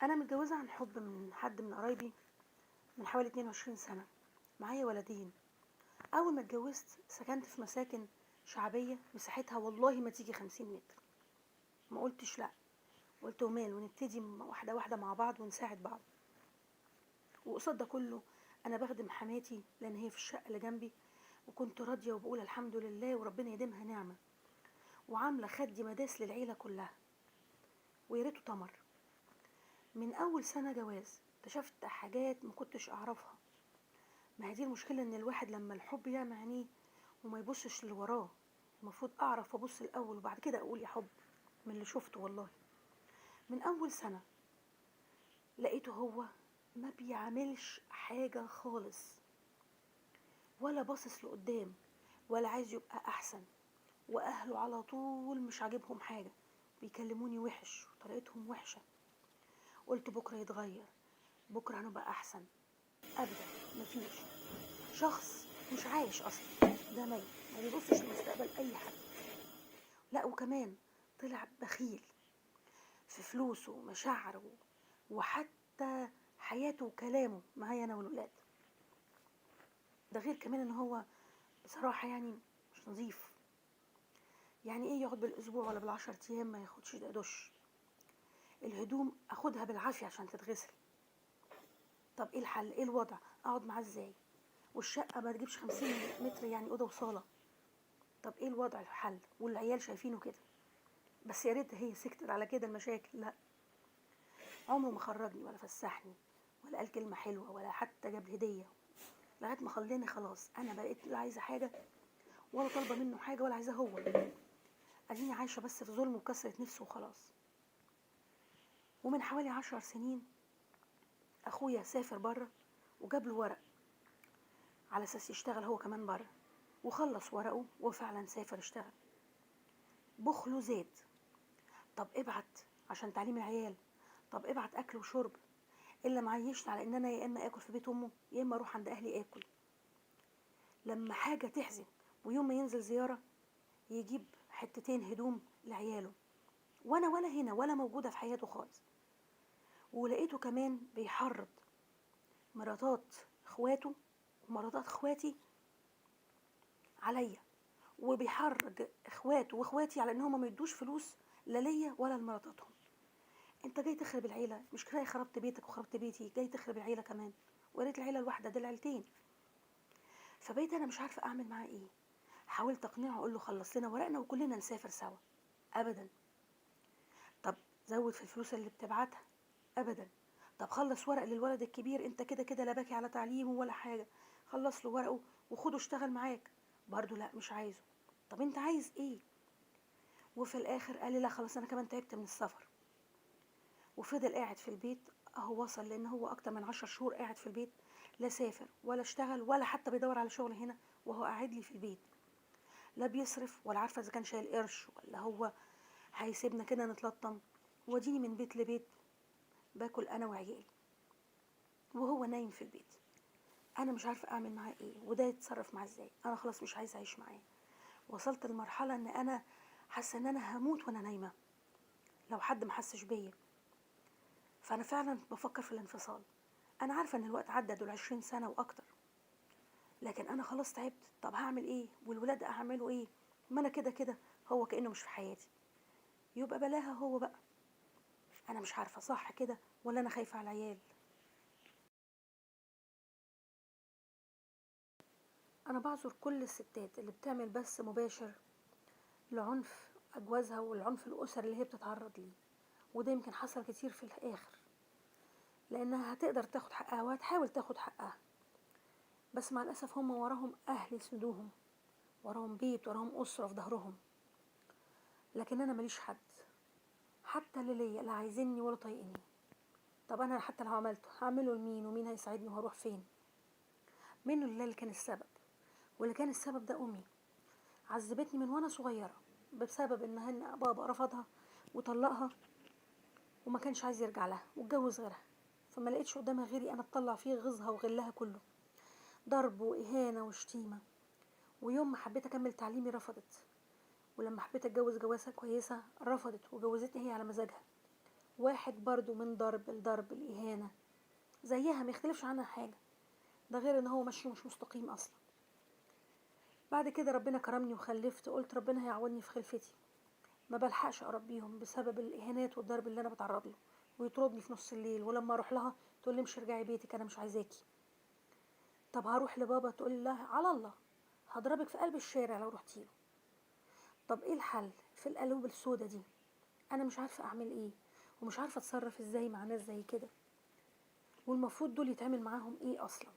انا متجوزه عن حب من حد من قرايبي من حوالي 22 سنه. معايا ولدين. اول ما اتجوزت سكنت في مساكن شعبيه مساحتها والله ما تيجي 50 متر. ما قلتش لا، قلت ومال ونبتدي واحده واحده مع بعض ونساعد بعض. وقصاد ده كله انا بخدم حماتي لان هي في الشقه اللي جنبي، وكنت راضيه وبقول الحمد لله وربنا يديمها نعمه، وعامله خدي مداس للعيله كلها، ويا ريته تمر. من اول سنه جواز اكتشفت حاجات ما كنتش اعرفها. ما هي دي المشكلة، ان الواحد لما الحب يعمى عينيه وما يبصش اللي وراه. المفروض اعرف ابص الاول وبعد كده اقول يا حب. من اللي شفته والله، من اول سنة لقيته هو ما بيعملش حاجة خالص، ولا باصص لقدام، ولا عايز يبقى احسن. واهله على طول مش عاجبهم حاجة، بيكلموني وحش وطريقتهم وحشة. قلت بكرة يتغير، بكرة هنبقى احسن. ابدا، مفيش. شخص مش عايش اصلا، ده ميت ما بيبصش لمستقبل اي حد. لا وكمان طلع بخيل في فلوسه ومشاعره، وحتى حياته وكلامه معايا انا والولاد. ده غير كمان ان هو بصراحة يعني مش نظيف. يعني ايه يقعد بالاسبوع ولا بالعشر ايام ما ياخدش دش؟ الهدوم اخدها بالعافية عشان تتغسل. طب ايه الحل؟ ايه الوضع؟ اقعد معاه ازاي؟ والشقة ما تجيبش 50 متر، يعني اوضة وصالة. طب ايه الوضع؟ الحل والعيال شايفينه كده. بس يا ريت هي سكتت على كده المشاكل. لا، عمره ما خرجني ولا فسحني ولا قال كلمه حلوه ولا حتى جاب لي هديه، لغايه ما خلاني خلاص انا بقيت لا عايزه حاجه ولا طالبه منه حاجه ولا عايزاه هو. اديني عايشه بس في ظلم وكسره نفسه وخلاص. ومن حوالي 10 سنين اخويا سافر بره وجاب له ورق على اساس يشتغل هو كمان بره، وخلص ورقه وفعلا سافر اشتغل. بخله زاد. طب ابعت عشان تعليم العيال، طب ابعت اكل وشرب، الا معيشني على ان انا يا اما اكل في بيت امه يا اما اروح عند اهلي اكل. لما حاجه تحزن ويوم ما ينزل زياره يجيب حتتين هدوم لعياله، وانا ولا هنا ولا موجوده في حياته خالص. ولقيته كمان بيحرض مراتات اخواته ومراتات اخواتي عليا، وبيحرج اخواته واخواتي على ان هم ما يدوش فلوس لا ليا ولا لمراتاتهم. انت جاي تخرب العيله؟ مش كفايه خربت بيتك وخربت بيتي، جاي تخرب العيله كمان؟ وريت العيله الواحده دي العيلتين. فبقيت انا مش عارفه اعمل معاه ايه. حاولت اقنعه اقول له خلص لنا ورقنا وكلنا نسافر سوا. ابدا. طب زود في الفلوس اللي بتبعتها. ابدا. طب خلص ورق للولد الكبير، انت كده كده لا باكي على تعليمه ولا حاجه، خلص له ورقه وخده اشتغل معاك. برضه لا، مش عايزه. طب انت عايز ايه؟ وفي الاخر قال لي لا خلاص انا كمان تعبت من السفر. وفضل قاعد في البيت. اهو وصل لان هو اكتر من 10 شهور قاعد في البيت، لا سافر ولا اشتغل ولا حتى بيدور على شغل هنا، وهو قاعد لي في البيت. لا بيصرف ولا عارفه اذا كان شايل قرش ولا هو هيسيبنا كده نتلطم. وديني من بيت لبيت باكل انا وعيالي وهو نايم في البيت. انا مش عارفه اعمل معاه ايه وده يتصرف معاه ازاي. انا خلاص مش عايزه اعيش معاه. وصلت لمرحله ان انا حاسه ان انا هموت وانا نايمه لو حد ما حسش بيا. فانا فعلا بفكر في الانفصال. انا عارفه ان الوقت عدى، دول 20 سنه واكتر، لكن انا خلاص تعبت. طب هعمل ايه؟ والولاد اعمله ايه؟ ما انا كده كده هو كانه مش في حياتي. يبقى بلاها هو بقى. انا مش عارفه صح كده ولا انا خايفه على العيال. انا بعذر كل الستات اللي بتعمل بث مباشر لعنف اجوازها والعنف الاسري اللي هي بتتعرض ليه، وده يمكن حصل كتير في الاخر، لانها هتقدر تاخد حقها وهتحاول تاخد حقها، بس مع الاسف هم وراهم اهل يسندوهم، وراهم بيت، وراهم اسره في ظهرهم. لكن انا ماليش حد، حتى اللي ليا لا عايزيني ولا طايقني. طب انا حتى لو عملته هعمله لمين؟ ومين هيساعدني؟ وهروح فين؟ منه لله اللي كان السبب. واللي كان السبب ده امي. عذبتني من وانا صغيره بسبب ان بابا رفضها وطلقها، وما كانش عايز يرجع لها واتجوز غيرها. فما لقيتش قدامها غيري انا اطلع فيه غيظها وغلها كله، ضرب واهانه وشتيمه. ويوم ما حبيت اكمل تعليمي رفضت، ولما حبيت اتجوز جوازه كويسه رفضت وجوزتني هي على مزاجها. واحد برضو من ضرب لضرب الإهانة زيها، ما يختلفش عنها حاجة، ده غير ان هو مش مستقيم اصلا. بعد كده ربنا كرمني وخلفت، قلت ربنا هيعوضني في خلفتي، ما بلحقش اربيهم بسبب الاهانات والضرب اللي انا بتعرض له، ويطردني في نص الليل، ولما اروح لها تقول لي مش ارجعي بيتك انا مش عايزاكي. طب هروح لبابا تقول له على الله هضربك في قلب الشارع لو رحتي له. طب ايه الحل في القلوب السودة دي؟ انا مش عارفه اعمل ايه، ومش عارفه اتصرف ازاي مع ناس زي كده، والمفروض دول يتعمل معاهم ايه اصلا؟